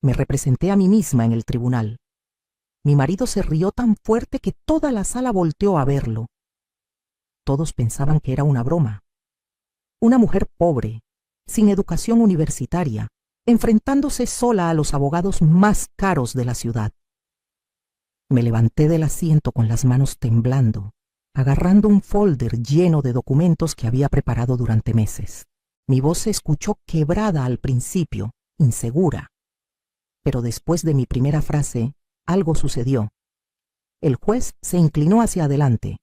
Me representé a mí misma en el tribunal. Mi marido se rió tan fuerte que toda la sala volteó a verlo. Todos pensaban que era una broma. Una mujer pobre, sin educación universitaria, enfrentándose sola a los abogados más caros de la ciudad. Me levanté del asiento con las manos temblando, agarrando un folder lleno de documentos que había preparado durante meses. Mi voz se escuchó quebrada al principio, insegura. Pero después de mi primera frase, algo sucedió. El juez se inclinó hacia adelante.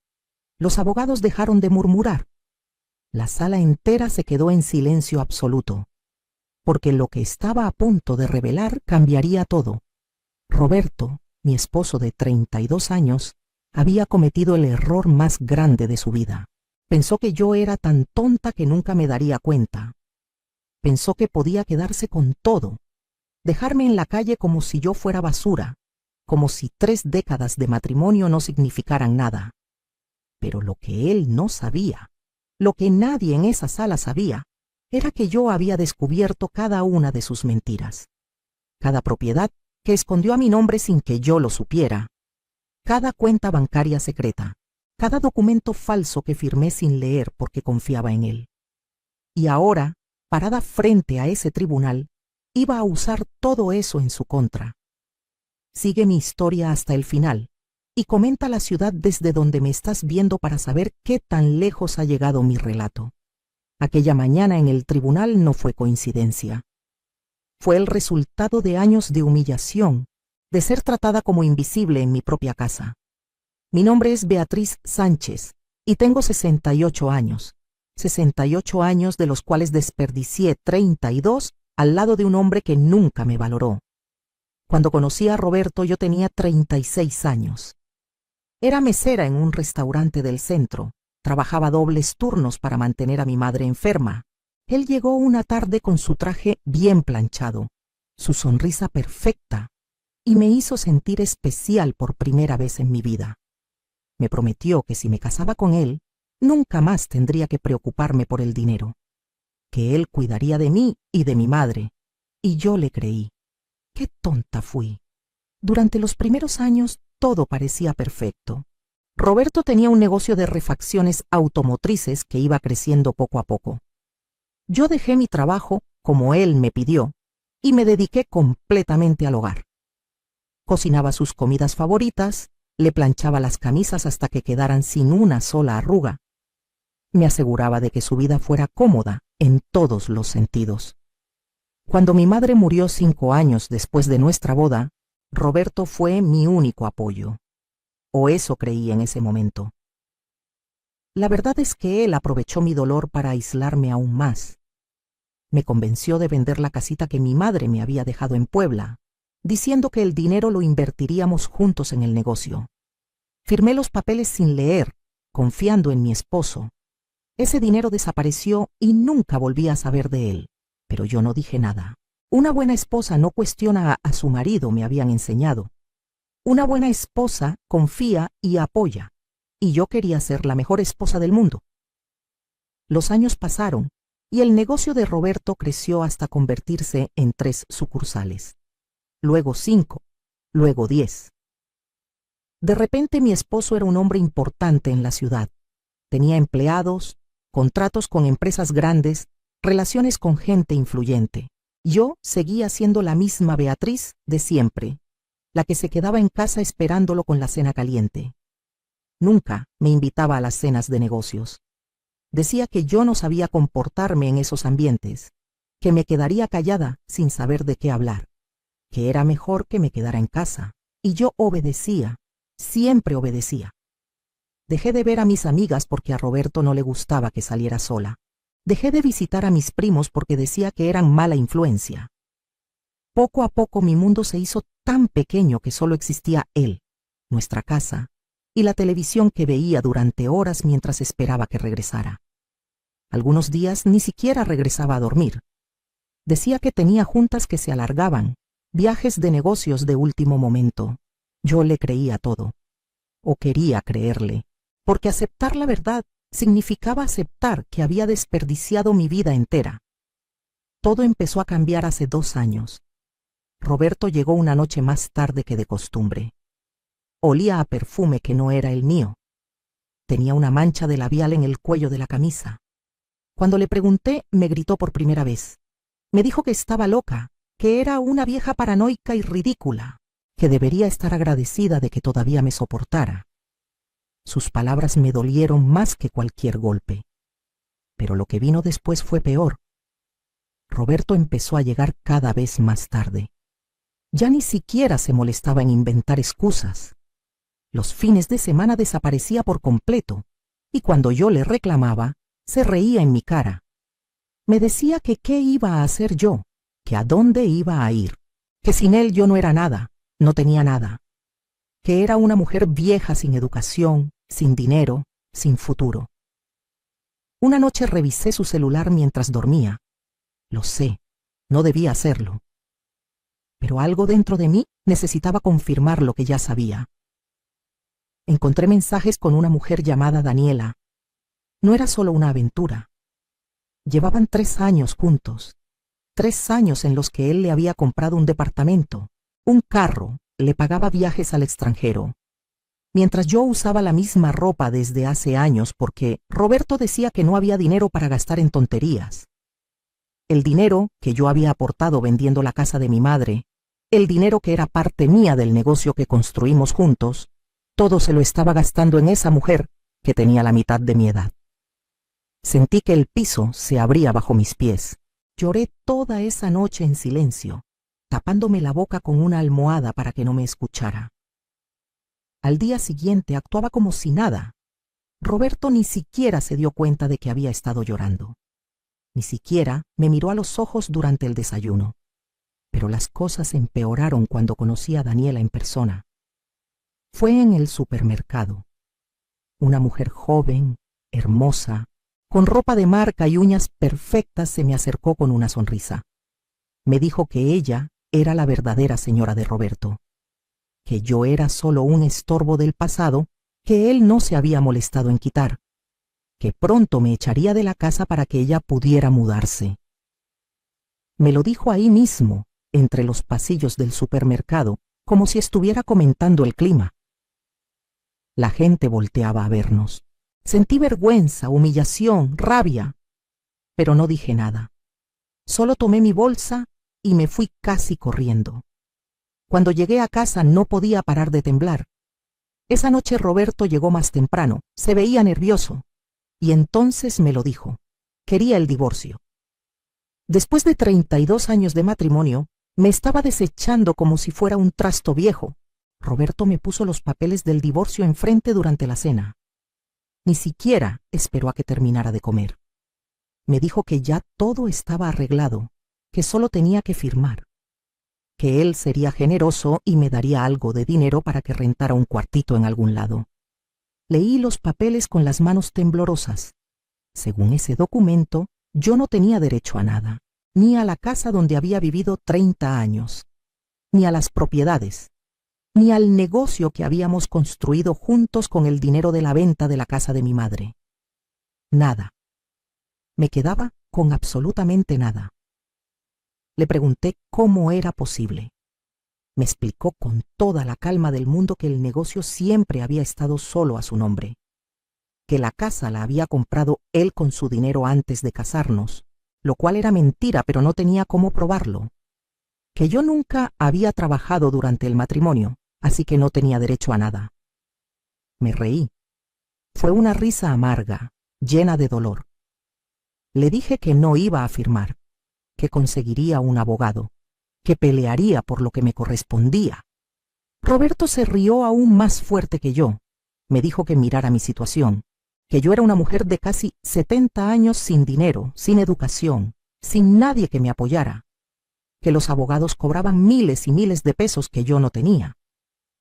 Los abogados dejaron de murmurar. La sala entera se quedó en silencio absoluto, porque lo que estaba a punto de revelar cambiaría todo. Roberto, mi esposo de 32 años, había cometido el error más grande de su vida. Pensó que yo era tan tonta que nunca me daría cuenta. Pensó que podía quedarse con todo, dejarme en la calle como si yo fuera basura, como si 3 décadas de matrimonio no significaran nada. Pero lo que él no sabía, lo que nadie en esa sala sabía, era que yo había descubierto cada una de sus mentiras. Cada propiedad que escondió a mi nombre sin que yo lo supiera. Cada cuenta bancaria secreta. Cada documento falso que firmé sin leer porque confiaba en él. Y ahora, parada frente a ese tribunal, iba a usar todo eso en su contra. Sigue mi historia hasta el final y comenta la ciudad desde donde me estás viendo para saber qué tan lejos ha llegado mi relato. Aquella mañana en el tribunal no fue coincidencia. Fue el resultado de años de humillación, de ser tratada como invisible en mi propia casa. Mi nombre es Beatriz Sánchez y tengo 68 años. 68 años de los cuales desperdicié 32 al lado de un hombre que nunca me valoró. Cuando conocí a Roberto yo tenía 36 años. Era mesera en un restaurante del centro. Trabajaba dobles turnos para mantener a mi madre enferma. Él llegó una tarde con su traje bien planchado, su sonrisa perfecta, y me hizo sentir especial por primera vez en mi vida. Me prometió que si me casaba con él, nunca más tendría que preocuparme por el dinero, que él cuidaría de mí y de mi madre, y yo le creí. ¡Qué tonta fui! Durante los primeros años todo parecía perfecto. Roberto tenía un negocio de refacciones automotrices que iba creciendo poco a poco. Yo dejé mi trabajo, como él me pidió, y me dediqué completamente al hogar. Cocinaba sus comidas favoritas, le planchaba las camisas hasta que quedaran sin una sola arruga. Me aseguraba de que su vida fuera cómoda en todos los sentidos. Cuando mi madre murió 5 años después de nuestra boda, Roberto fue mi único apoyo. O eso creí en ese momento. La verdad es que él aprovechó mi dolor para aislarme aún más. Me convenció de vender la casita que mi madre me había dejado en Puebla, diciendo que el dinero lo invertiríamos juntos en el negocio. Firmé los papeles sin leer, confiando en mi esposo. Ese dinero desapareció y nunca volví a saber de él, pero yo no dije nada. Una buena esposa no cuestiona a su marido, me habían enseñado. Una buena esposa confía y apoya, y yo quería ser la mejor esposa del mundo. Los años pasaron y el negocio de Roberto creció hasta convertirse en 3 sucursales. Luego 5, luego 10. De repente mi esposo era un hombre importante en la ciudad. Tenía empleados, contratos con empresas grandes, relaciones con gente influyente. Yo seguía siendo la misma Beatriz de siempre, la que se quedaba en casa esperándolo con la cena caliente. Nunca me invitaba a las cenas de negocios. Decía que yo no sabía comportarme en esos ambientes, que me quedaría callada sin saber de qué hablar, que era mejor que me quedara en casa. Y yo obedecía, siempre obedecía. Dejé de ver a mis amigas porque a Roberto no le gustaba que saliera sola. Dejé de visitar a mis primos porque decía que eran mala influencia. Poco a poco mi mundo se hizo tan pequeño que solo existía él, nuestra casa, y la televisión que veía durante horas mientras esperaba que regresara. Algunos días ni siquiera regresaba a dormir. Decía que tenía juntas que se alargaban, viajes de negocios de último momento. Yo le creía todo, o quería creerle, porque aceptar la verdad significaba aceptar que había desperdiciado mi vida entera. Todo empezó a cambiar hace 2 años. Roberto llegó una noche más tarde que de costumbre. Olía a perfume que no era el mío. Tenía una mancha de labial en el cuello de la camisa. Cuando le pregunté, me gritó por primera vez. Me dijo que estaba loca, que era una vieja paranoica y ridícula, que debería estar agradecida de que todavía me soportara. Sus palabras me dolieron más que cualquier golpe. Pero lo que vino después fue peor. Roberto empezó a llegar cada vez más tarde. Ya ni siquiera se molestaba en inventar excusas. Los fines de semana desaparecía por completo, y cuando yo le reclamaba, se reía en mi cara. Me decía que qué iba a hacer yo, que a dónde iba a ir, que sin él yo no era nada, no tenía nada, que era una mujer vieja sin educación, sin dinero, sin futuro. Una noche revisé su celular mientras dormía. Lo sé, no debía hacerlo. Pero algo dentro de mí necesitaba confirmar lo que ya sabía. Encontré mensajes con una mujer llamada Daniela. No era solo una aventura. Llevaban 3 años juntos. 3 años en los que él le había comprado un departamento, un carro, le pagaba viajes al extranjero. Mientras yo usaba la misma ropa desde hace años porque Roberto decía que no había dinero para gastar en tonterías. El dinero que yo había aportado vendiendo la casa de mi madre, el dinero que era parte mía del negocio que construimos juntos, todo se lo estaba gastando en esa mujer que tenía la mitad de mi edad. Sentí que el piso se abría bajo mis pies. Lloré toda esa noche en silencio, tapándome la boca con una almohada para que no me escuchara. Al día siguiente actuaba como si nada. Roberto ni siquiera se dio cuenta de que había estado llorando. Ni siquiera me miró a los ojos durante el desayuno. Pero las cosas empeoraron cuando conocí a Daniela en persona. Fue en el supermercado. Una mujer joven, hermosa, con ropa de marca y uñas perfectas se me acercó con una sonrisa. Me dijo que ella era la verdadera señora de Roberto, que yo era solo un estorbo del pasado que él no se había molestado en quitar, que pronto me echaría de la casa para que ella pudiera mudarse. Me lo dijo ahí mismo, entre los pasillos del supermercado, como si estuviera comentando el clima. La gente volteaba a vernos. Sentí vergüenza, humillación, rabia, pero no dije nada. Solo tomé mi bolsa y me fui casi corriendo. Cuando llegué a casa no podía parar de temblar. Esa noche Roberto llegó más temprano, se veía nervioso, y entonces me lo dijo. Quería el divorcio. Después de 32 años de matrimonio, me estaba desechando como si fuera un trasto viejo. Roberto me puso los papeles del divorcio enfrente durante la cena. Ni siquiera esperó a que terminara de comer. Me dijo que ya todo estaba arreglado, que solo tenía que firmar, que él sería generoso y me daría algo de dinero para que rentara un cuartito en algún lado. Leí los papeles con las manos temblorosas. Según ese documento, yo no tenía derecho a nada, ni a la casa donde había vivido 30 años, ni a las propiedades, ni al negocio que habíamos construido juntos con el dinero de la venta de la casa de mi madre. Nada. Me quedaba con absolutamente nada. Le pregunté cómo era posible. Me explicó con toda la calma del mundo que el negocio siempre había estado solo a su nombre, que la casa la había comprado él con su dinero antes de casarnos, lo cual era mentira, pero no tenía cómo probarlo, que yo nunca había trabajado durante el matrimonio, así que no tenía derecho a nada. Me reí. Fue una risa amarga, llena de dolor. Le dije que no iba a firmar, que conseguiría un abogado, que pelearía por lo que me correspondía. Roberto se rió aún más fuerte que yo. Me dijo que mirara mi situación, que yo era una mujer de casi 70 años sin dinero, sin educación, sin nadie que me apoyara, que los abogados cobraban miles y miles de pesos que yo no tenía,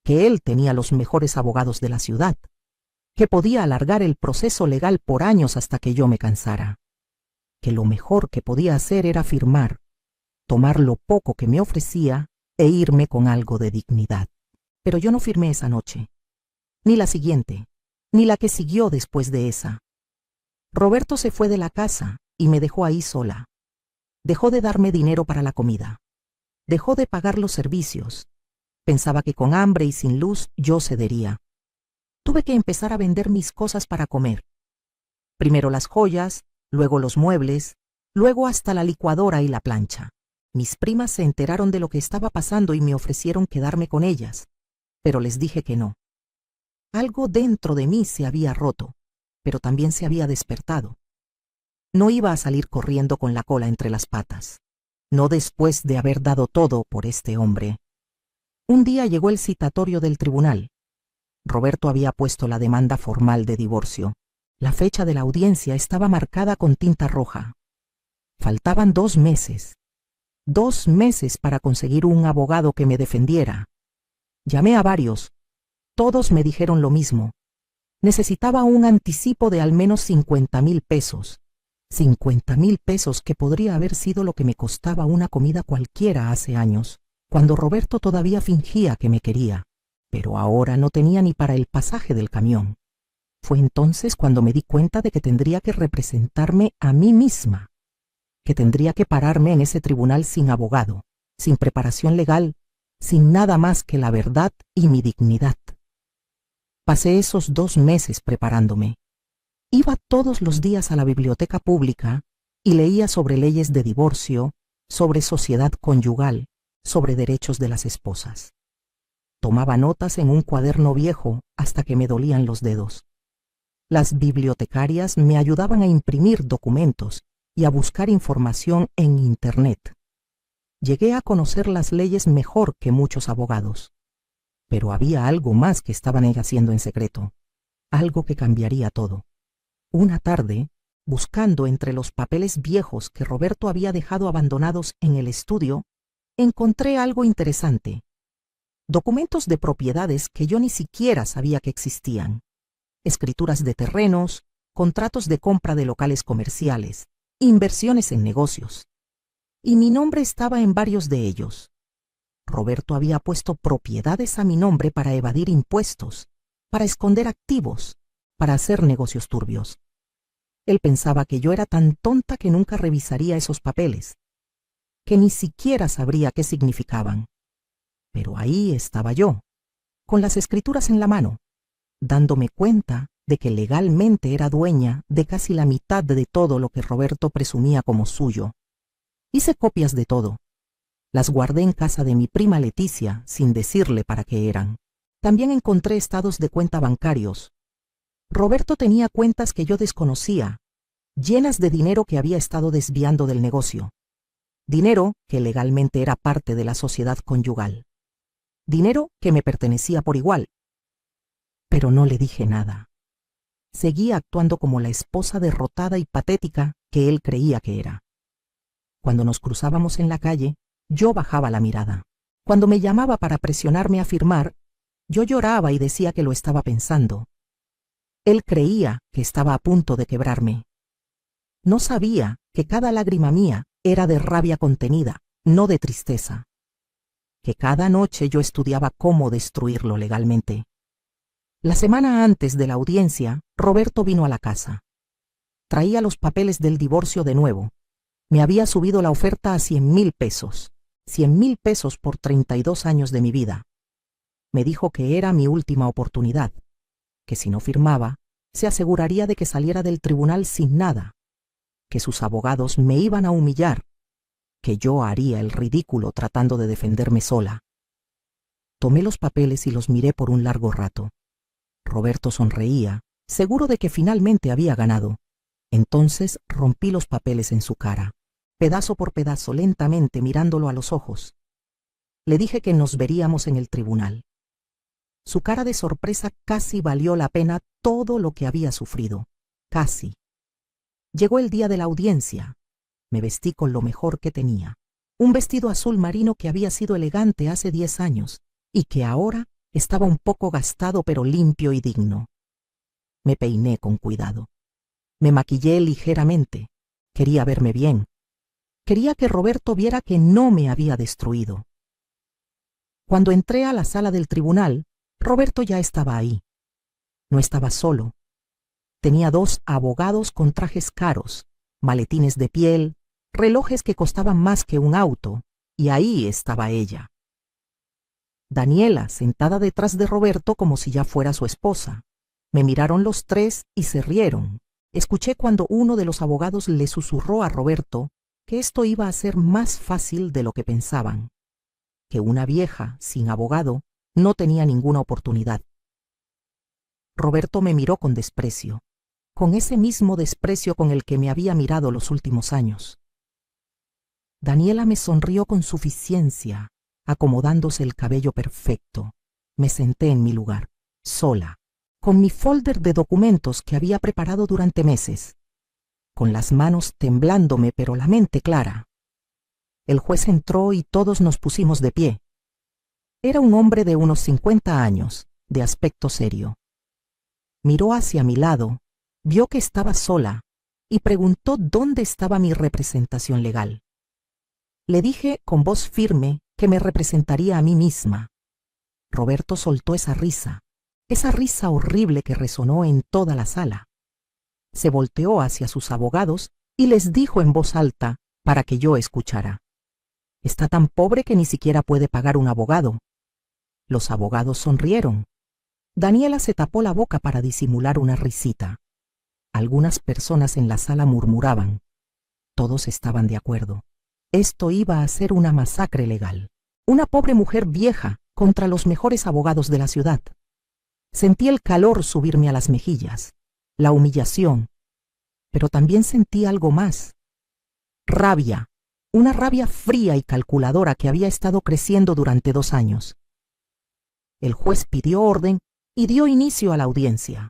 que él tenía los mejores abogados de la ciudad, que podía alargar el proceso legal por años hasta que yo me cansara, que lo mejor que podía hacer era firmar, tomar lo poco que me ofrecía e irme con algo de dignidad. Pero yo no firmé esa noche, ni la siguiente, ni la que siguió después de esa. Roberto se fue de la casa y me dejó ahí sola. Dejó de darme dinero para la comida. Dejó de pagar los servicios. Pensaba que con hambre y sin luz yo cedería. Tuve que empezar a vender mis cosas para comer. Primero las joyas, luego los muebles, luego hasta la licuadora y la plancha. Mis primas se enteraron de lo que estaba pasando y me ofrecieron quedarme con ellas, pero les dije que no. Algo dentro de mí se había roto, pero también se había despertado. No iba a salir corriendo con la cola entre las patas, no después de haber dado todo por este hombre. Un día llegó el citatorio del tribunal. Roberto había puesto la demanda formal de divorcio. La fecha de la audiencia estaba marcada con tinta roja. Faltaban 2 meses. 2 meses para conseguir un abogado que me defendiera. Llamé a varios. Todos me dijeron lo mismo. Necesitaba un anticipo de al menos 50,000 pesos. 50,000 pesos que podría haber sido lo que me costaba una comida cualquiera hace años, cuando Roberto todavía fingía que me quería, pero ahora no tenía ni para el pasaje del camión. Fue entonces cuando me di cuenta de que tendría que representarme a mí misma, que tendría que pararme en ese tribunal sin abogado, sin preparación legal, sin nada más que la verdad y mi dignidad. Pasé esos 2 meses preparándome. Iba todos los días a la biblioteca pública y leía sobre leyes de divorcio, sobre sociedad conyugal, sobre derechos de las esposas. Tomaba notas en un cuaderno viejo hasta que me dolían los dedos. Las bibliotecarias me ayudaban a imprimir documentos y a buscar información en Internet. Llegué a conocer las leyes mejor que muchos abogados. Pero había algo más que estaban haciendo en secreto, algo que cambiaría todo. Una tarde, buscando entre los papeles viejos que Roberto había dejado abandonados en el estudio, encontré algo interesante. Documentos de propiedades que yo ni siquiera sabía que existían. Escrituras de terrenos, contratos de compra de locales comerciales, inversiones en negocios. Y mi nombre estaba en varios de ellos. Roberto había puesto propiedades a mi nombre para evadir impuestos, para esconder activos, para hacer negocios turbios. Él pensaba que yo era tan tonta que nunca revisaría esos papeles, que ni siquiera sabría qué significaban. Pero ahí estaba yo, con las escrituras en la mano, dándome cuenta de que legalmente era dueña de casi la mitad de todo lo que Roberto presumía como suyo. Hice copias de todo. Las guardé en casa de mi prima Leticia sin decirle para qué eran. También encontré estados de cuenta bancarios. Roberto tenía cuentas que yo desconocía, llenas de dinero que había estado desviando del negocio. Dinero que legalmente era parte de la sociedad conyugal. Dinero que me pertenecía por igual. Pero no le dije nada. Seguía actuando como la esposa derrotada y patética que él creía que era. Cuando nos cruzábamos en la calle, yo bajaba la mirada. Cuando me llamaba para presionarme a firmar, yo lloraba y decía que lo estaba pensando. Él creía que estaba a punto de quebrarme. No sabía que cada lágrima mía era de rabia contenida, no de tristeza. Que cada noche yo estudiaba cómo destruirlo legalmente. La semana antes de la audiencia, Roberto vino a la casa. Traía los papeles del divorcio de nuevo. Me había subido la oferta a 100,000 pesos. 100,000 pesos por 32 años de mi vida. Me dijo que era mi última oportunidad, que si no firmaba, se aseguraría de que saliera del tribunal sin nada, que sus abogados me iban a humillar, que yo haría el ridículo tratando de defenderme sola. Tomé los papeles y los miré por un largo rato. Roberto sonreía, seguro de que finalmente había ganado. Entonces rompí los papeles en su cara, pedazo por pedazo, lentamente mirándolo a los ojos. Le dije que nos veríamos en el tribunal. Su cara de sorpresa casi valió la pena todo lo que había sufrido. Casi. Llegó el día de la audiencia. Me vestí con lo mejor que tenía. Un vestido azul marino que había sido elegante hace 10 años y que ahora estaba un poco gastado pero limpio y digno. Me peiné con cuidado. Me maquillé ligeramente. Quería verme bien. Quería que Roberto viera que no me había destruido. Cuando entré a la sala del tribunal, Roberto ya estaba ahí. No estaba solo. Tenía 2 abogados con trajes caros, maletines de piel, relojes que costaban más que un auto, y ahí estaba ella. Daniela, sentada detrás de Roberto como si ya fuera su esposa. Me miraron los tres y se rieron. Escuché cuando uno de los abogados le susurró a Roberto que esto iba a ser más fácil de lo que pensaban, que una vieja sin abogado no tenía ninguna oportunidad. Roberto me miró con desprecio, con ese mismo desprecio con el que me había mirado los últimos años. Daniela me sonrió con suficiencia, acomodándose el cabello perfecto. Me senté en mi lugar, sola, con mi folder de documentos que había preparado durante meses, con las manos temblándome pero la mente clara. El juez entró y todos nos pusimos de pie. Era un hombre de unos 50 años, de aspecto serio. Miró hacia mi lado, vio que estaba sola y preguntó dónde estaba mi representación legal. Le dije con voz firme que me representaría a mí misma. Roberto soltó esa risa horrible que resonó en toda la sala. Se volteó hacia sus abogados y les dijo en voz alta para que yo escuchara: «Está tan pobre que ni siquiera puede pagar un abogado». Los abogados sonrieron. Daniela se tapó la boca para disimular una risita. Algunas personas en la sala murmuraban. Todos estaban de acuerdo. Esto iba a ser una masacre legal. Una pobre mujer vieja contra los mejores abogados de la ciudad. Sentí el calor subirme a las mejillas, la humillación, pero también sentí algo más. Rabia, una rabia fría y calculadora que había estado creciendo durante 2 años. El juez pidió orden y dio inicio a la audiencia.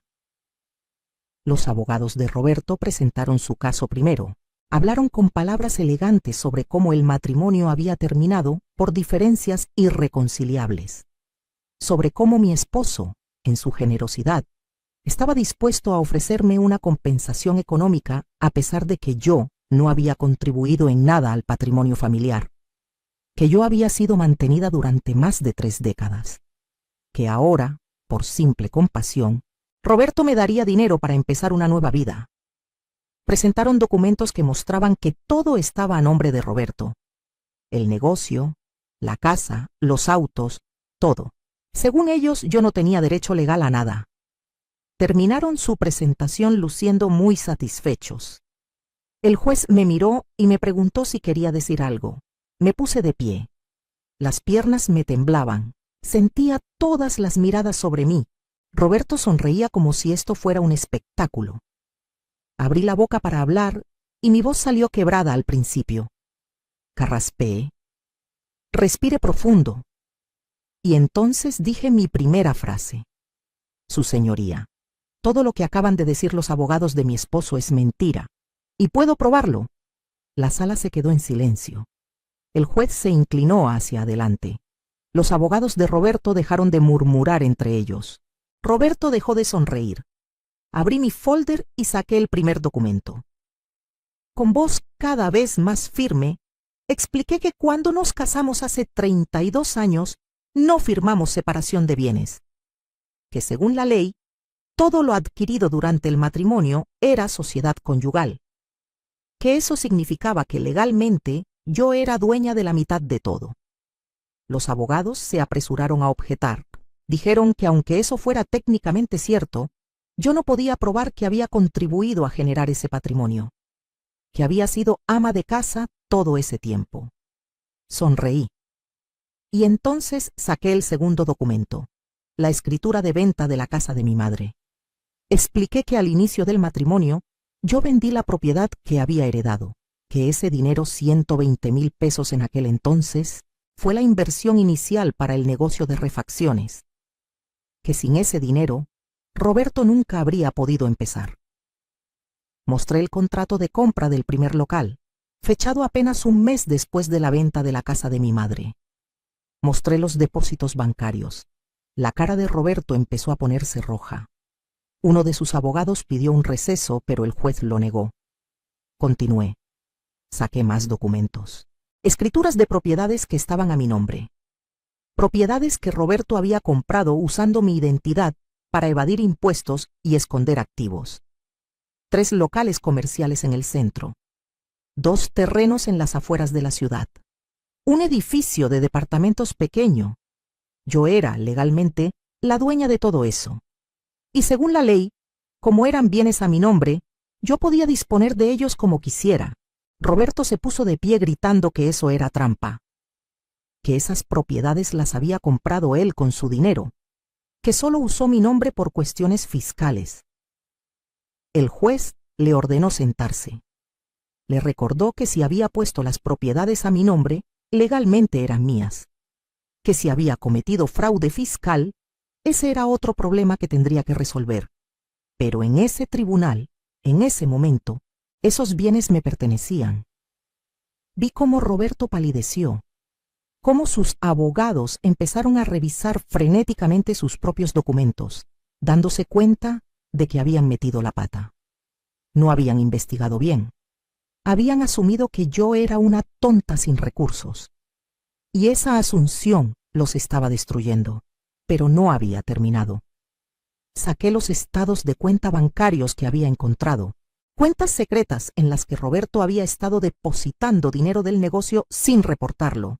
Los abogados de Roberto presentaron su caso primero. Hablaron con palabras elegantes sobre cómo el matrimonio había terminado por diferencias irreconciliables, sobre cómo mi esposo, en su generosidad, estaba dispuesto a ofrecerme una compensación económica a pesar de que yo no había contribuido en nada al patrimonio familiar, que yo había sido mantenida durante más de 3 décadas, que ahora, por simple compasión, Roberto me daría dinero para empezar una nueva vida. Presentaron documentos que mostraban que todo estaba a nombre de Roberto. El negocio, la casa, los autos, todo. Según ellos, yo no tenía derecho legal a nada. Terminaron su presentación luciendo muy satisfechos. El juez me miró y me preguntó si quería decir algo. Me puse de pie. Las piernas me temblaban. Sentía todas las miradas sobre mí. Roberto sonreía como si esto fuera un espectáculo. Abrí la boca para hablar y mi voz salió quebrada al principio. Carraspeé. Respiré profundo. Y entonces dije mi primera frase. Su señoría, todo lo que acaban de decir los abogados de mi esposo es mentira. Y puedo probarlo. La sala se quedó en silencio. El juez se inclinó hacia adelante. Los abogados de Roberto dejaron de murmurar entre ellos. Roberto dejó de sonreír. Abrí mi folder y saqué el primer documento. Con voz cada vez más firme, expliqué que cuando nos casamos hace 32 años, no firmamos separación de bienes, que según la ley, todo lo adquirido durante el matrimonio era sociedad conyugal, que eso significaba que legalmente yo era dueña de la mitad de todo. Los abogados se apresuraron a objetar. Dijeron que aunque eso fuera técnicamente cierto, yo no podía probar que había contribuido a generar ese patrimonio, que había sido ama de casa todo ese tiempo. Sonreí. Y entonces saqué el segundo documento, la escritura de venta de la casa de mi madre. Expliqué que al inicio del matrimonio yo vendí la propiedad que había heredado, que ese dinero, 120,000 pesos en aquel entonces, fue la inversión inicial para el negocio de refacciones, que sin ese dinero, Roberto nunca habría podido empezar. Mostré el contrato de compra del primer local, fechado apenas un mes después de la venta de la casa de mi madre. Mostré los depósitos bancarios. La cara de Roberto empezó a ponerse roja. Uno de sus abogados pidió un receso, pero el juez lo negó. Continué. Saqué más documentos. Escrituras de propiedades que estaban a mi nombre. Propiedades que Roberto había comprado usando mi identidad para evadir impuestos y esconder activos. 3 locales comerciales en el centro. 2 terrenos en las afueras de la ciudad. Un edificio de departamentos pequeño. Yo era, legalmente, la dueña de todo eso. Y según la ley, como eran bienes a mi nombre, yo podía disponer de ellos como quisiera. Roberto se puso de pie gritando que eso era trampa, que esas propiedades las había comprado él con su dinero, que solo usó mi nombre por cuestiones fiscales. El juez le ordenó sentarse. Le recordó que si había puesto las propiedades a mi nombre, legalmente eran mías, que si había cometido fraude fiscal, ese era otro problema que tendría que resolver. Pero en ese tribunal, en ese momento, esos bienes me pertenecían. Vi cómo Roberto palideció, cómo sus abogados empezaron a revisar frenéticamente sus propios documentos, dándose cuenta de que habían metido la pata. No habían investigado bien. Habían asumido que yo era una tonta sin recursos. Y esa asunción los estaba destruyendo, pero no había terminado. Saqué los estados de cuenta bancarios que había encontrado, cuentas secretas en las que Roberto había estado depositando dinero del negocio sin reportarlo.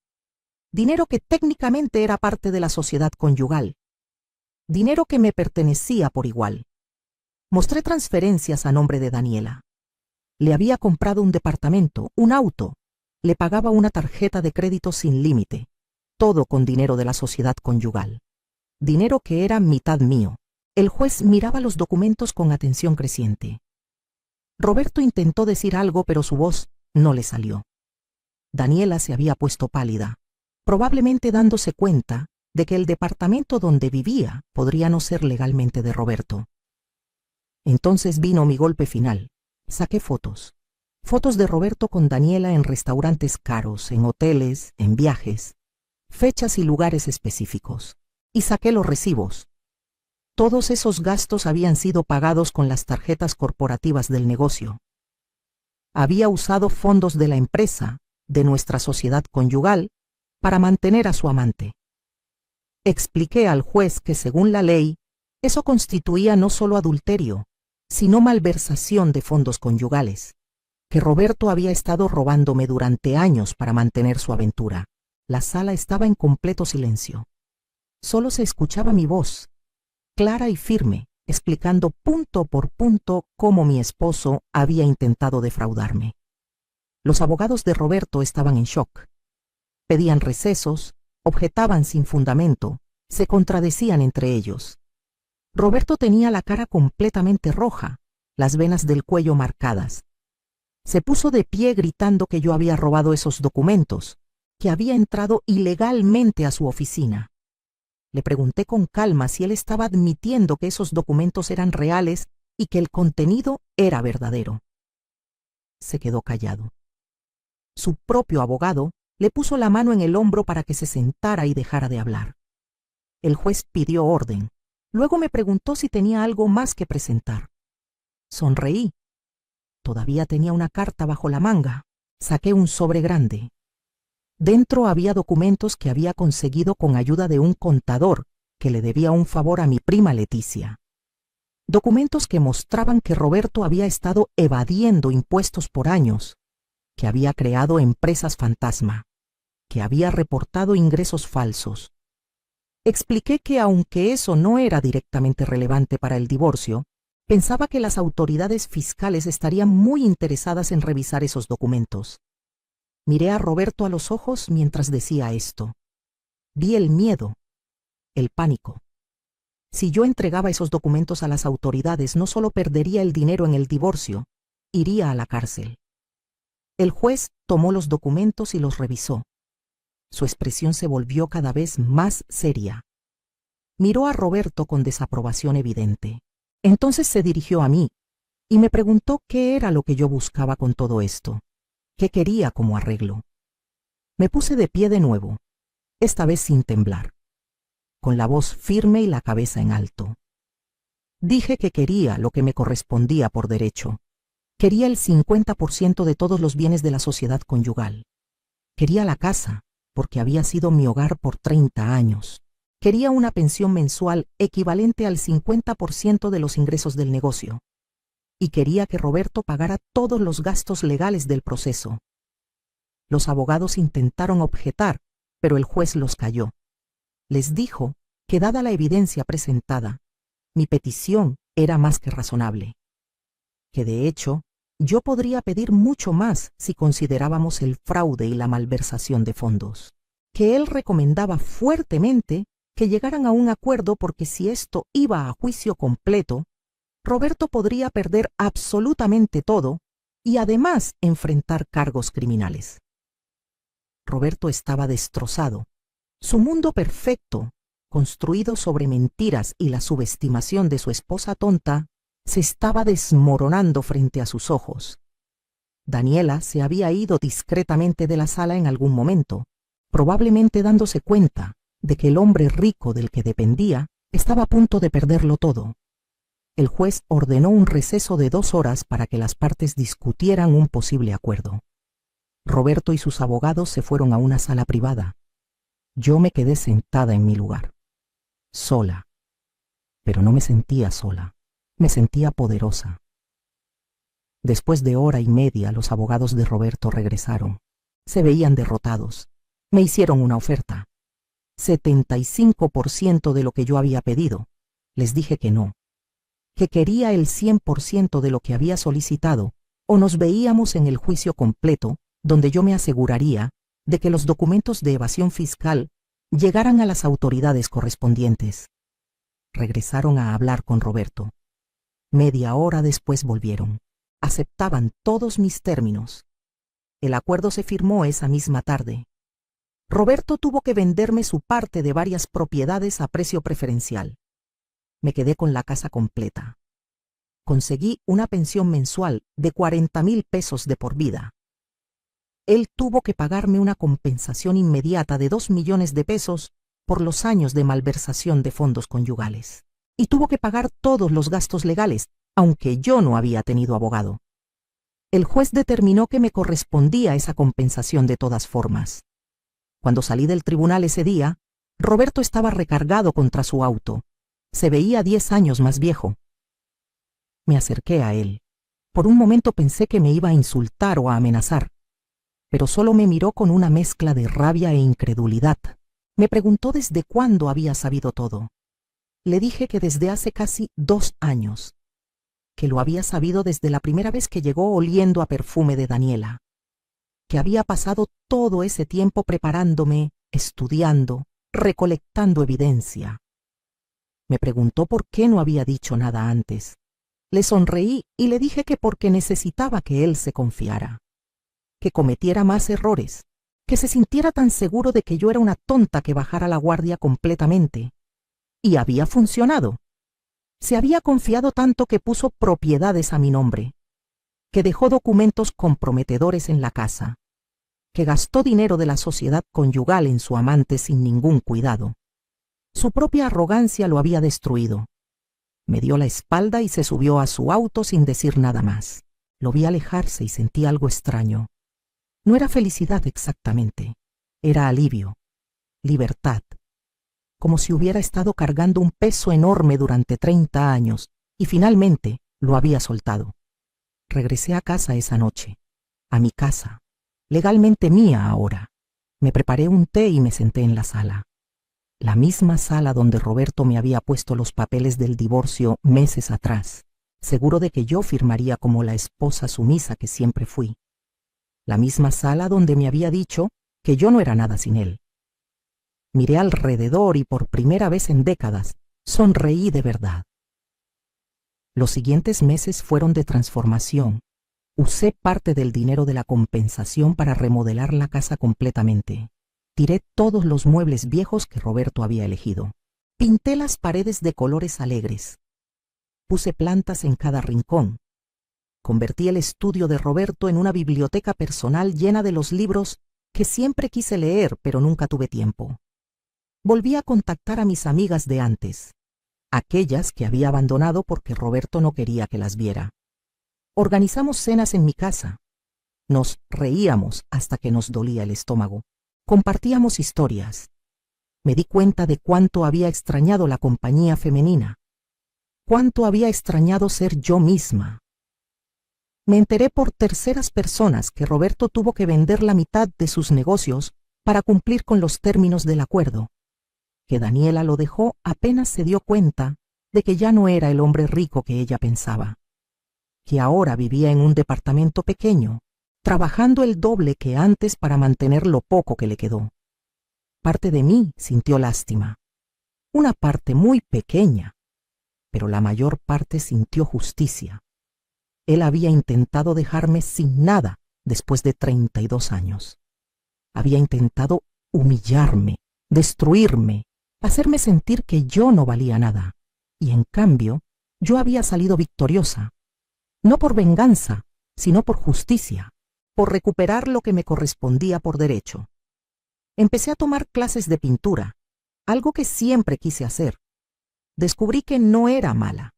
Dinero que técnicamente era parte de la sociedad conyugal. Dinero que me pertenecía por igual. Mostré transferencias a nombre de Daniela. Le había comprado un departamento, un auto. Le pagaba una tarjeta de crédito sin límite. Todo con dinero de la sociedad conyugal. Dinero que era mitad mío. El juez miraba los documentos con atención creciente. Roberto intentó decir algo, pero su voz no le salió. Daniela se había puesto pálida, probablemente dándose cuenta de que el departamento donde vivía podría no ser legalmente de Roberto. Entonces vino mi golpe final. Saqué fotos. Fotos de Roberto con Daniela en restaurantes caros, en hoteles, en viajes, fechas y lugares específicos. Y saqué los recibos. Todos esos gastos habían sido pagados con las tarjetas corporativas del negocio. Había usado fondos de la empresa, de nuestra sociedad conyugal, para mantener a su amante. Expliqué al juez que según la ley, eso constituía no solo adulterio, sino malversación de fondos conyugales, que Roberto había estado robándome durante años para mantener su aventura. La sala estaba en completo silencio. Solo se escuchaba mi voz, clara y firme, explicando punto por punto cómo mi esposo había intentado defraudarme. Los abogados de Roberto estaban en shock. Pedían recesos, objetaban sin fundamento, se contradecían entre ellos. Roberto tenía la cara completamente roja, las venas del cuello marcadas. Se puso de pie gritando que yo había robado esos documentos, que había entrado ilegalmente a su oficina. Le pregunté con calma si él estaba admitiendo que esos documentos eran reales y que el contenido era verdadero. Se quedó callado. Su propio abogado le puso la mano en el hombro para que se sentara y dejara de hablar. El juez pidió orden. Luego me preguntó si tenía algo más que presentar. Sonreí. Todavía tenía una carta bajo la manga. Saqué un sobre grande. Dentro había documentos que había conseguido con ayuda de un contador que le debía un favor a mi prima Leticia. Documentos que mostraban que Roberto había estado evadiendo impuestos por años, que había creado empresas fantasma, que había reportado ingresos falsos. Expliqué que aunque eso no era directamente relevante para el divorcio, pensaba que las autoridades fiscales estarían muy interesadas en revisar esos documentos. Miré a Roberto a los ojos mientras decía esto. Vi el miedo, el pánico. Si yo entregaba esos documentos a las autoridades, no solo perdería el dinero en el divorcio, iría a la cárcel. El juez tomó los documentos y los revisó. Su expresión se volvió cada vez más seria. Miró a Roberto con desaprobación evidente. Entonces se dirigió a mí y me preguntó qué era lo que yo buscaba con todo esto. ¿Qué quería como arreglo? Me puse de pie de nuevo, esta vez sin temblar, con la voz firme y la cabeza en alto. Dije que quería lo que me correspondía por derecho. Quería el 50% de todos los bienes de la sociedad conyugal. Quería la casa, porque había sido mi hogar por 30 años. Quería una pensión mensual equivalente al 50% de los ingresos del negocio. Y quería que Roberto pagara todos los gastos legales del proceso. Los abogados intentaron objetar, pero el juez los calló. Les dijo que, dada la evidencia presentada, mi petición era más que razonable. Que de hecho, yo podría pedir mucho más si considerábamos el fraude y la malversación de fondos. Que él recomendaba fuertemente que llegaran a un acuerdo porque si esto iba a juicio completo, Roberto podría perder absolutamente todo y además enfrentar cargos criminales. Roberto estaba destrozado. Su mundo perfecto, construido sobre mentiras y la subestimación de su esposa tonta, se estaba desmoronando frente a sus ojos. Daniela se había ido discretamente de la sala en algún momento, probablemente dándose cuenta de que el hombre rico del que dependía estaba a punto de perderlo todo. El juez ordenó un receso de 2 horas para que las partes discutieran un posible acuerdo. Roberto y sus abogados se fueron a una sala privada. Yo me quedé sentada en mi lugar, sola. Pero no me sentía sola, me sentía poderosa. Después de 1 hora y media, los abogados de Roberto regresaron. Se veían derrotados. Me hicieron una oferta. 75% de lo que yo había pedido. Les dije que no, que quería el 100% de lo que había solicitado, o nos veíamos en el juicio completo, donde yo me aseguraría de que los documentos de evasión fiscal llegaran a las autoridades correspondientes. Regresaron a hablar con Roberto. Media hora después volvieron. Aceptaban todos mis términos. El acuerdo se firmó esa misma tarde. Roberto tuvo que venderme su parte de varias propiedades a precio preferencial. Me quedé con la casa completa. Conseguí una pensión mensual de 40,000 pesos de por vida. Él tuvo que pagarme una compensación inmediata de 2 millones de pesos por los años de malversación de fondos conyugales. Y tuvo que pagar todos los gastos legales, aunque yo no había tenido abogado. El juez determinó que me correspondía esa compensación de todas formas. Cuando salí del tribunal ese día, Roberto estaba recargado contra su auto. Se veía 10 años más viejo. Me acerqué a él. Por un momento pensé que me iba a insultar o a amenazar, pero solo me miró con una mezcla de rabia e incredulidad. Me preguntó desde cuándo había sabido todo. Le dije que desde hace casi 2 años, que lo había sabido desde la primera vez que llegó oliendo a perfume de Daniela, que había pasado todo ese tiempo preparándome, estudiando, recolectando evidencia. Me preguntó por qué no había dicho nada antes. Le sonreí y le dije que porque necesitaba que él se confiara, que cometiera más errores, que se sintiera tan seguro de que yo era una tonta que bajara la guardia completamente. Y había funcionado. Se había confiado tanto que puso propiedades a mi nombre, que dejó documentos comprometedores en la casa, que gastó dinero de la sociedad conyugal en su amante sin ningún cuidado. Su propia arrogancia lo había destruido. Me dio la espalda y se subió a su auto sin decir nada más. Lo vi alejarse y sentí algo extraño. No era felicidad exactamente, era alivio, libertad, como si hubiera estado cargando un peso enorme durante 30 años y finalmente lo había soltado. Regresé a casa esa noche, a mi casa, legalmente mía ahora. Me preparé un té y me senté en la sala. La misma sala donde Roberto me había puesto los papeles del divorcio meses atrás, seguro de que yo firmaría como la esposa sumisa que siempre fui. La misma sala donde me había dicho que yo no era nada sin él. Miré alrededor y por primera vez en décadas sonreí de verdad. Los siguientes meses fueron de transformación. Usé parte del dinero de la compensación para remodelar la casa completamente. Tiré todos los muebles viejos que Roberto había elegido. Pinté las paredes de colores alegres. Puse plantas en cada rincón. Convertí el estudio de Roberto en una biblioteca personal llena de los libros que siempre quise leer, pero nunca tuve tiempo. Volví a contactar a mis amigas de antes, aquellas que había abandonado porque Roberto no quería que las viera. Organizamos cenas en mi casa. Nos reíamos hasta que nos dolía el estómago. Compartíamos historias. Me di cuenta de cuánto había extrañado la compañía femenina, cuánto había extrañado ser yo misma. Me enteré por terceras personas que Roberto tuvo que vender la mitad de sus negocios para cumplir con los términos del acuerdo, que Daniela lo dejó apenas se dio cuenta de que ya no era el hombre rico que ella pensaba, que ahora vivía en un departamento pequeño, trabajando el doble que antes para mantener lo poco que le quedó. Parte de mí sintió lástima, una parte muy pequeña, pero la mayor parte sintió justicia. Él había intentado dejarme sin nada después de 32 años. Había intentado humillarme, destruirme, hacerme sentir que yo no valía nada. Y en cambio, yo había salido victoriosa, no por venganza, sino por justicia, por recuperar lo que me correspondía por derecho. Empecé a tomar clases de pintura, algo que siempre quise hacer. Descubrí que no era mala.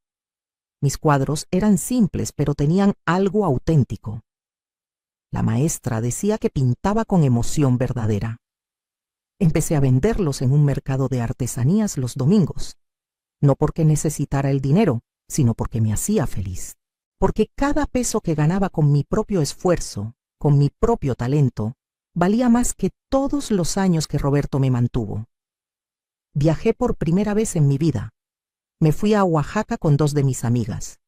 Mis cuadros eran simples, pero tenían algo auténtico. La maestra decía que pintaba con emoción verdadera. Empecé a venderlos en un mercado de artesanías los domingos, no porque necesitara el dinero, sino porque me hacía feliz, porque cada peso que ganaba con mi propio esfuerzo, con mi propio talento, valía más que todos los años que Roberto me mantuvo. Viajé por primera vez en mi vida. Me fui a Oaxaca con 2 de mis amigas.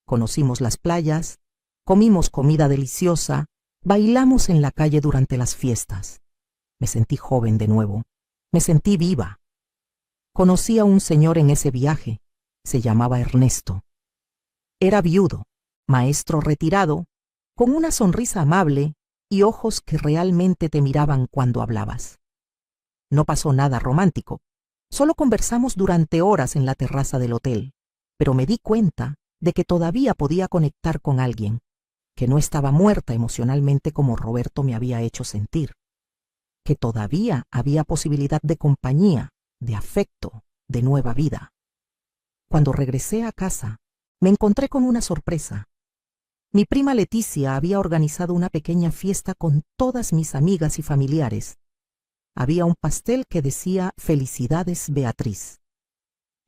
Conocimos las playas, comimos comida deliciosa, bailamos en la calle durante las fiestas. Me sentí joven de nuevo, me sentí viva. Conocí a un señor en ese viaje, se llamaba Ernesto. Era viudo, maestro retirado, con una sonrisa amable y ojos que realmente te miraban cuando hablabas. No pasó nada romántico. Solo conversamos durante horas en la terraza del hotel, pero me di cuenta de que todavía podía conectar con alguien, que no estaba muerta emocionalmente como Roberto me había hecho sentir, que todavía había posibilidad de compañía, de afecto, de nueva vida. Cuando regresé a casa, me encontré con una sorpresa. Mi prima Leticia había organizado una pequeña fiesta con todas mis amigas y familiares. Había un pastel que decía «Felicidades, Beatriz».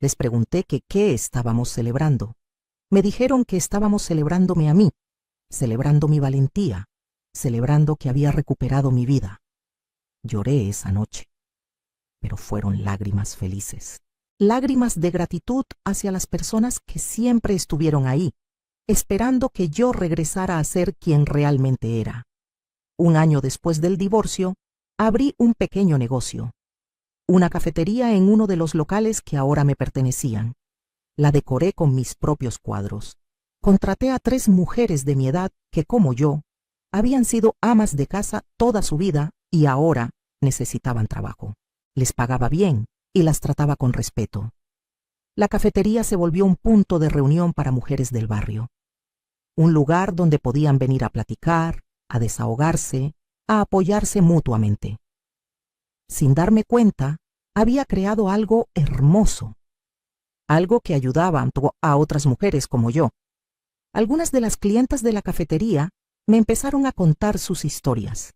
Les pregunté que qué estábamos celebrando. Me dijeron que estábamos celebrándome a mí, celebrando mi valentía, celebrando que había recuperado mi vida. Lloré esa noche, pero fueron lágrimas felices, lágrimas de gratitud hacia las personas que siempre estuvieron ahí, esperando que yo regresara a ser quien realmente era. Un año después del divorcio, abrí un pequeño negocio, una cafetería en uno de los locales que ahora me pertenecían. La decoré con mis propios cuadros. Contraté a 3 mujeres de mi edad que, como yo, habían sido amas de casa toda su vida y ahora necesitaban trabajo. Les pagaba bien y las trataba con respeto. La cafetería se volvió un punto de reunión para mujeres del barrio. Un lugar donde podían venir a platicar, a desahogarse, a apoyarse mutuamente. Sin darme cuenta, había creado algo hermoso, algo que ayudaba a otras mujeres como yo. Algunas de las clientas de la cafetería me empezaron a contar sus historias,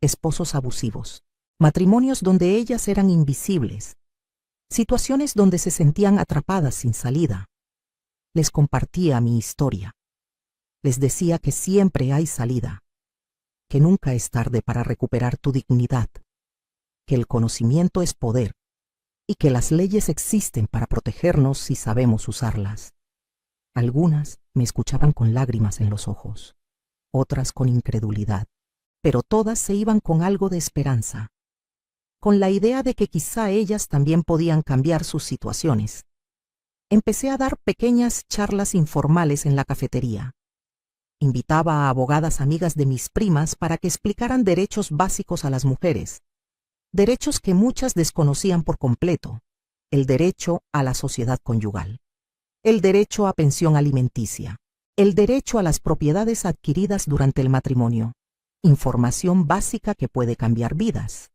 esposos abusivos, matrimonios donde ellas eran invisibles, situaciones donde se sentían atrapadas sin salida. Les compartía mi historia. Les decía que siempre hay salida, que nunca es tarde para recuperar tu dignidad, que el conocimiento es poder y que las leyes existen para protegernos si sabemos usarlas. Algunas me escuchaban con lágrimas en los ojos, otras con incredulidad, pero todas se iban con algo de esperanza, con la idea de que quizá ellas también podían cambiar sus situaciones. Empecé a dar pequeñas charlas informales en la cafetería. Invitaba a abogadas amigas de mis primas para que explicaran derechos básicos a las mujeres, derechos que muchas desconocían por completo: el derecho a la sociedad conyugal, el derecho a pensión alimenticia, el derecho a las propiedades adquiridas durante el matrimonio, información básica que puede cambiar vidas.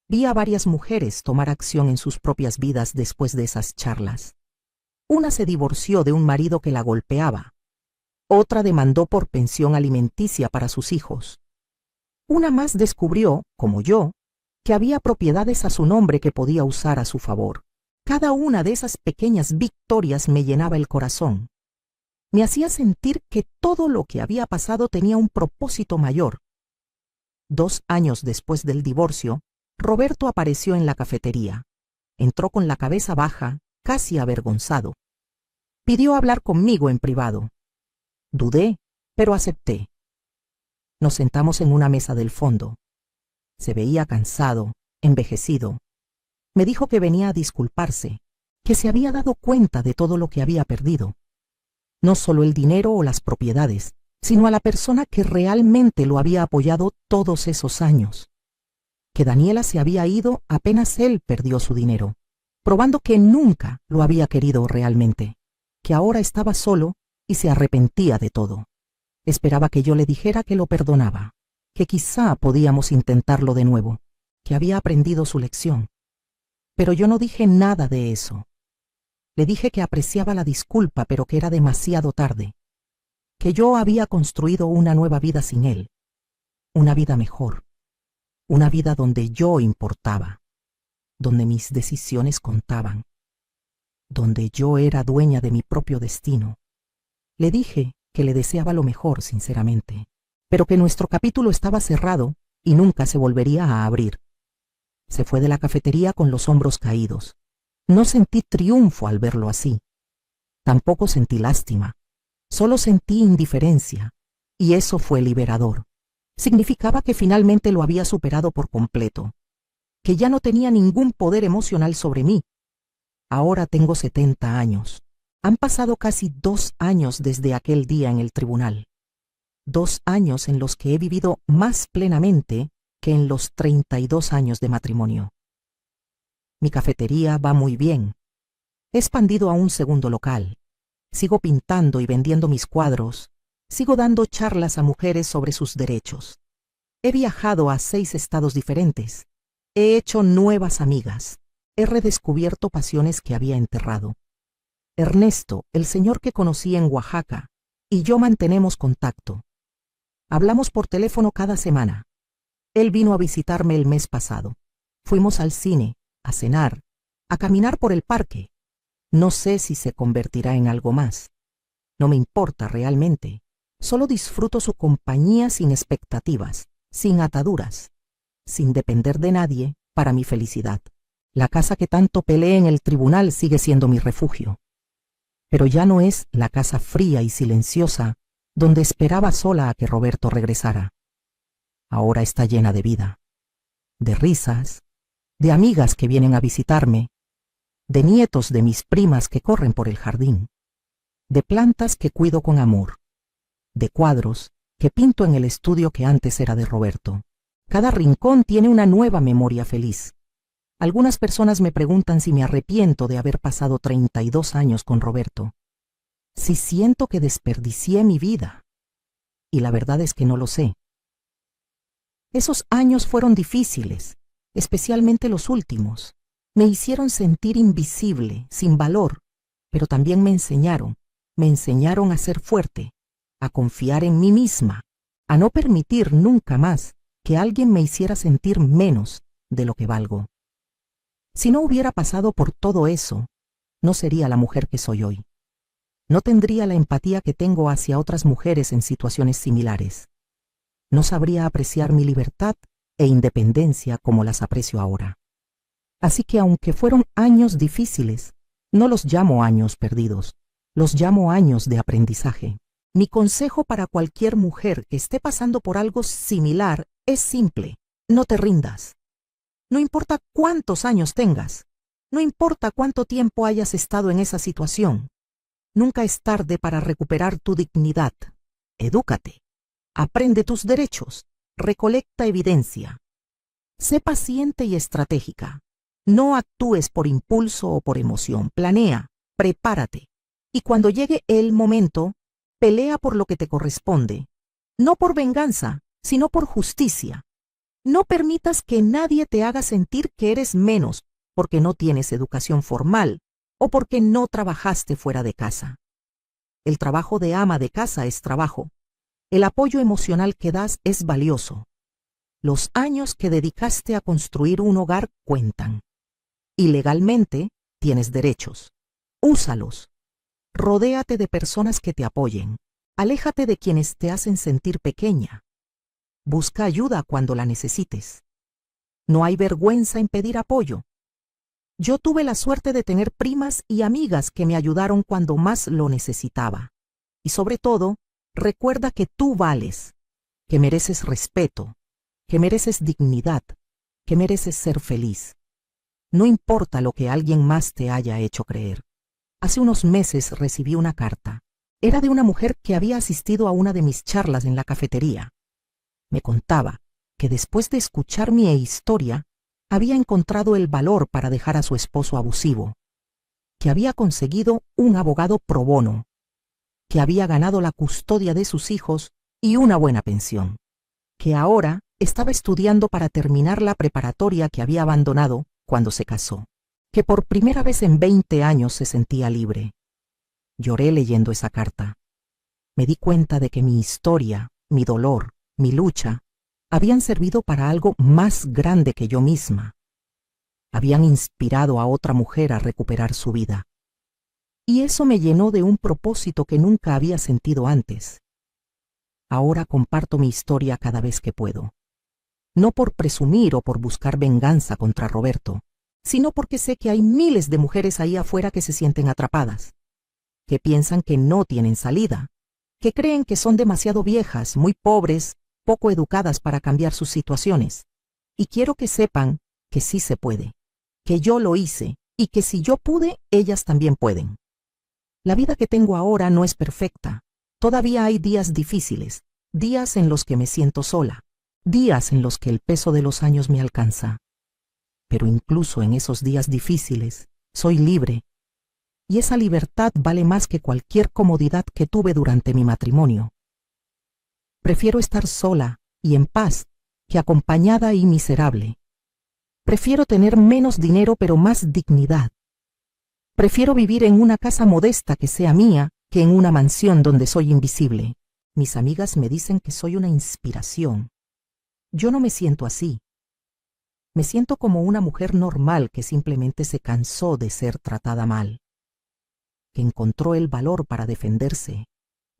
Vi a varias mujeres tomar acción en sus propias vidas después de esas charlas. Una se divorció de un marido que la golpeaba. Otra demandó por pensión alimenticia para sus hijos. Una más descubrió, como yo, que había propiedades a su nombre que podía usar a su favor. Cada una de esas pequeñas victorias me llenaba el corazón. Me hacía sentir que todo lo que había pasado tenía un propósito mayor. 2 años después del divorcio, Roberto apareció en la cafetería. Entró con la cabeza baja, casi avergonzado. Pidió hablar conmigo en privado. Dudé, pero acepté. Nos sentamos en una mesa del fondo. Se veía cansado, envejecido. Me dijo que venía a disculparse, que se había dado cuenta de todo lo que había perdido. No solo el dinero o las propiedades, sino a la persona que realmente lo había apoyado todos esos años. Que Daniela se había ido apenas él perdió su dinero, probando que nunca lo había querido realmente, que ahora estaba solo y se arrepentía de todo. Esperaba que yo le dijera que lo perdonaba, que quizá podíamos intentarlo de nuevo, que había aprendido su lección. Pero yo no dije nada de eso. Le dije que apreciaba la disculpa, pero que era demasiado tarde, que yo había construido una nueva vida sin él, una vida mejor, una vida donde yo importaba, donde mis decisiones contaban, donde yo era dueña de mi propio destino. Le dije que le deseaba lo mejor, sinceramente, pero que nuestro capítulo estaba cerrado y nunca se volvería a abrir. Se fue de la cafetería con los hombros caídos. No sentí triunfo al verlo así. Tampoco sentí lástima. Solo sentí indiferencia, y eso fue liberador. Significaba que finalmente lo había superado por completo, que ya no tenía ningún poder emocional sobre mí. Ahora tengo 70 años. Han pasado casi 2 años desde aquel día en el tribunal. 2 años en los que he vivido más plenamente que en los 32 años de matrimonio. Mi cafetería va muy bien. He expandido a un segundo local. Sigo pintando y vendiendo mis cuadros. Sigo dando charlas a mujeres sobre sus derechos. He viajado a 6 estados diferentes. He hecho nuevas amigas. He redescubierto pasiones que había enterrado. Ernesto, el señor que conocí en Oaxaca, y yo mantenemos contacto. Hablamos por teléfono cada semana. Él vino a visitarme el mes pasado. Fuimos al cine, a cenar, a caminar por el parque. No sé si se convertirá en algo más. No me importa realmente. Solo disfruto su compañía sin expectativas, sin ataduras, sin depender de nadie para mi felicidad. La casa que tanto peleé en el tribunal sigue siendo mi refugio. Pero ya no es la casa fría y silenciosa donde esperaba sola a que Roberto regresara. Ahora está llena de vida, de risas, de amigas que vienen a visitarme, de nietos de mis primas que corren por el jardín, de plantas que cuido con amor, de cuadros que pinto en el estudio que antes era de Roberto. Cada rincón tiene una nueva memoria feliz. Algunas personas me preguntan si me arrepiento de haber pasado 32 años con Roberto, si siento que desperdicié mi vida. Y la verdad es que no lo sé. Esos años fueron difíciles, especialmente los últimos. Me hicieron sentir invisible, sin valor, pero también me enseñaron a ser fuerte, a confiar en mí misma, a no permitir nunca más que alguien me hiciera sentir menos de lo que valgo. Si no hubiera pasado por todo eso, no sería la mujer que soy hoy. No tendría la empatía que tengo hacia otras mujeres en situaciones similares. No sabría apreciar mi libertad e independencia como las aprecio ahora. Así que aunque fueron años difíciles, no los llamo años perdidos, los llamo años de aprendizaje. Mi consejo para cualquier mujer que esté pasando por algo similar es simple: no te rindas. No importa cuántos años tengas, no importa cuánto tiempo hayas estado en esa situación, nunca es tarde para recuperar tu dignidad. Edúcate, aprende tus derechos, recolecta evidencia. Sé paciente y estratégica. No actúes por impulso o por emoción. Planea, prepárate. Y cuando llegue el momento, pelea por lo que te corresponde. No por venganza, sino por justicia. No permitas que nadie te haga sentir que eres menos porque no tienes educación formal o porque no trabajaste fuera de casa. El trabajo de ama de casa es trabajo. El apoyo emocional que das es valioso. Los años que dedicaste a construir un hogar cuentan. Y legalmente tienes derechos. Úsalos. Rodéate de personas que te apoyen. Aléjate de quienes te hacen sentir pequeña. Busca ayuda cuando la necesites. No hay vergüenza en pedir apoyo. Yo tuve la suerte de tener primas y amigas que me ayudaron cuando más lo necesitaba. Y sobre todo, recuerda que tú vales, que mereces respeto, que mereces dignidad, que mereces ser feliz. No importa lo que alguien más te haya hecho creer. Hace unos meses recibí una carta. Era de una mujer que había asistido a una de mis charlas en la cafetería. Me contaba que después de escuchar mi historia, había encontrado el valor para dejar a su esposo abusivo, que había conseguido un abogado pro bono, que había ganado la custodia de sus hijos y una buena pensión, que ahora estaba estudiando para terminar la preparatoria que había abandonado cuando se casó, que por primera vez en 20 años se sentía libre. Lloré leyendo esa carta. Me di cuenta de que mi historia, mi dolor, mi lucha, habían servido para algo más grande que yo misma. Habían inspirado a otra mujer a recuperar su vida. Y eso me llenó de un propósito que nunca había sentido antes. Ahora comparto mi historia cada vez que puedo. No por presumir o por buscar venganza contra Roberto, sino porque sé que hay miles de mujeres ahí afuera que se sienten atrapadas, que piensan que no tienen salida, que creen que son demasiado viejas, muy pobres, poco educadas para cambiar sus situaciones. Y quiero que sepan que sí se puede, que yo lo hice y que si yo pude, ellas también pueden. La vida que tengo ahora no es perfecta. Todavía hay días difíciles, días en los que me siento sola, días en los que el peso de los años me alcanza. Pero incluso en esos días difíciles, soy libre. Y esa libertad vale más que cualquier comodidad que tuve durante mi matrimonio. Prefiero estar sola y en paz que acompañada y miserable. Prefiero tener menos dinero pero más dignidad. Prefiero vivir en una casa modesta que sea mía que en una mansión donde soy invisible. Mis amigas me dicen que soy una inspiración. Yo no me siento así. Me siento como una mujer normal que simplemente se cansó de ser tratada mal, que encontró el valor para defenderse,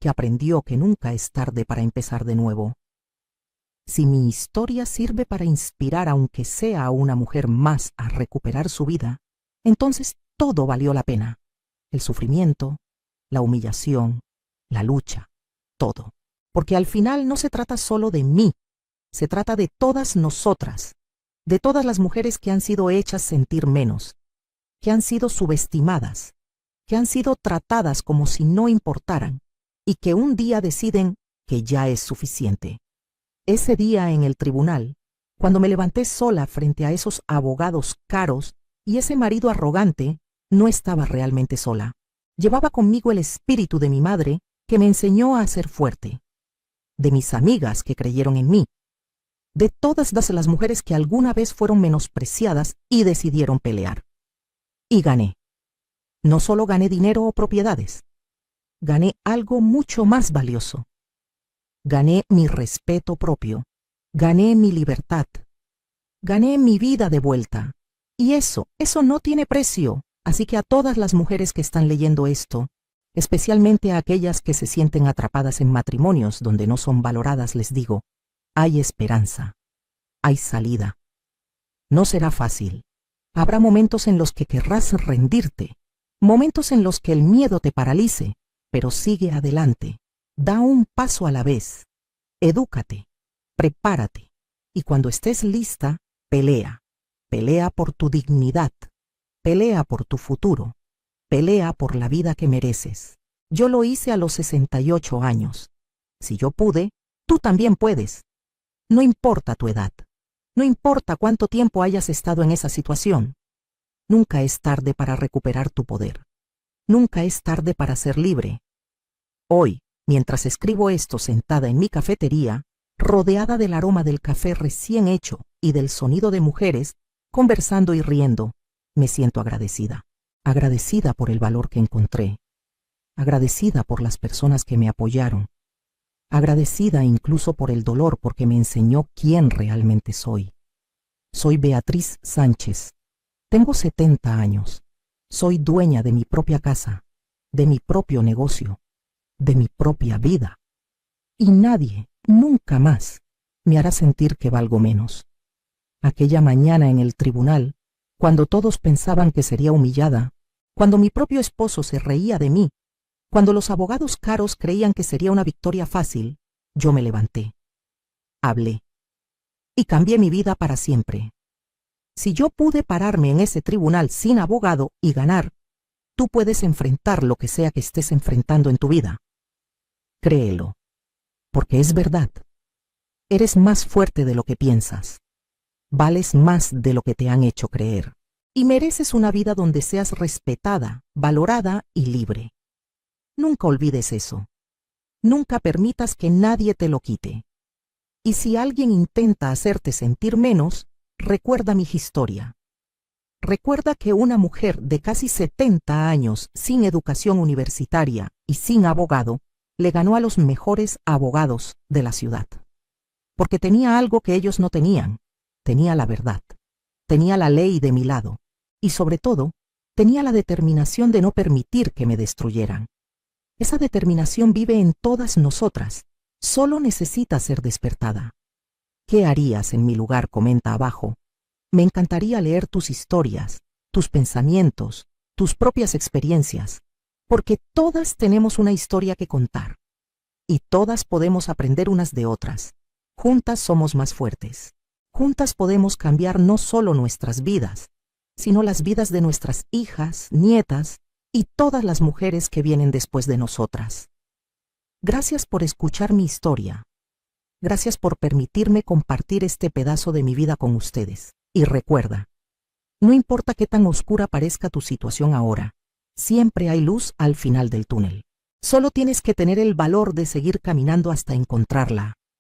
que aprendió que nunca es tarde para empezar de nuevo. Si mi historia sirve para inspirar aunque sea a una mujer más a recuperar su vida, entonces todo valió la pena. El sufrimiento, la humillación, la lucha, todo. Porque al final no se trata solo de mí, se trata de todas nosotras, de todas las mujeres que han sido hechas sentir menos, que han sido subestimadas, que han sido tratadas como si no importaran y que un día deciden que ya es suficiente. Ese día en el tribunal, cuando me levanté sola frente a esos abogados caros y ese marido arrogante, no estaba realmente sola. Llevaba conmigo el espíritu de mi madre que me enseñó a ser fuerte, de mis amigas que creyeron en mí, de todas las mujeres que alguna vez fueron menospreciadas y decidieron pelear. Y gané. No solo gané dinero o propiedades, gané algo mucho más valioso. Gané mi respeto propio, gané mi libertad, gané mi vida de vuelta. Y eso no tiene precio. Así que a todas las mujeres que están leyendo esto, especialmente a aquellas que se sienten atrapadas en matrimonios donde no son valoradas, les digo, hay esperanza, hay salida. No será fácil. Habrá momentos en los que querrás rendirte, momentos en los que el miedo te paralice, pero sigue adelante. Da un paso a la vez. Edúcate, prepárate, y cuando estés lista, pelea. Pelea por tu dignidad. Pelea por tu futuro. Pelea por la vida que mereces. Yo lo hice a los 68 años. Si yo pude, tú también puedes. No importa tu edad. No importa cuánto tiempo hayas estado en esa situación. Nunca es tarde para recuperar tu poder. Nunca es tarde para ser libre. Hoy, mientras escribo esto sentada en mi cafetería, rodeada del aroma del café recién hecho y del sonido de mujeres, conversando y riendo, me siento agradecida. Agradecida por el valor que encontré. Agradecida por las personas que me apoyaron. Agradecida incluso por el dolor porque me enseñó quién realmente soy. Soy Beatriz Sánchez. Tengo 70 años. Soy dueña de mi propia casa. de mi propio negocio, de mi propia vida. Y nadie, nunca más, me hará sentir que valgo menos. Aquella mañana en el tribunal, cuando todos pensaban que sería humillada, cuando mi propio esposo se reía de mí, cuando los abogados caros creían que sería una victoria fácil, yo me levanté. Hablé. Y cambié mi vida para siempre. Si yo pude pararme en ese tribunal sin abogado y ganar, tú puedes enfrentar lo que sea que estés enfrentando en tu vida. Créelo, porque es verdad. Eres más fuerte de lo que piensas. Vales más de lo que te han hecho creer. Y mereces una vida donde seas respetada, valorada y libre. Nunca olvides eso. Nunca permitas que nadie te lo quite. Y si alguien intenta hacerte sentir menos, recuerda mi historia. Recuerda que una mujer de casi 70 años sin educación universitaria y sin abogado le ganó a los mejores abogados de la ciudad. Porque tenía algo que ellos no tenían. Tenía la verdad. Tenía la ley de mi lado. Y sobre todo, tenía la determinación de no permitir que me destruyeran. Esa determinación vive en todas nosotras. Solo necesita ser despertada. ¿Qué harías en mi lugar? Comenta abajo. Me encantaría leer tus historias, tus pensamientos, tus propias experiencias, porque todas tenemos una historia que contar. Y todas podemos aprender unas de otras. Juntas somos más fuertes. Juntas podemos cambiar no solo nuestras vidas, sino las vidas de nuestras hijas, nietas y todas las mujeres que vienen después de nosotras. Gracias por escuchar mi historia. Gracias por permitirme compartir este pedazo de mi vida con ustedes. Y recuerda, no importa qué tan oscura parezca tu situación ahora, siempre hay luz al final del túnel. Solo tienes que tener el valor de seguir caminando hasta encontrarla.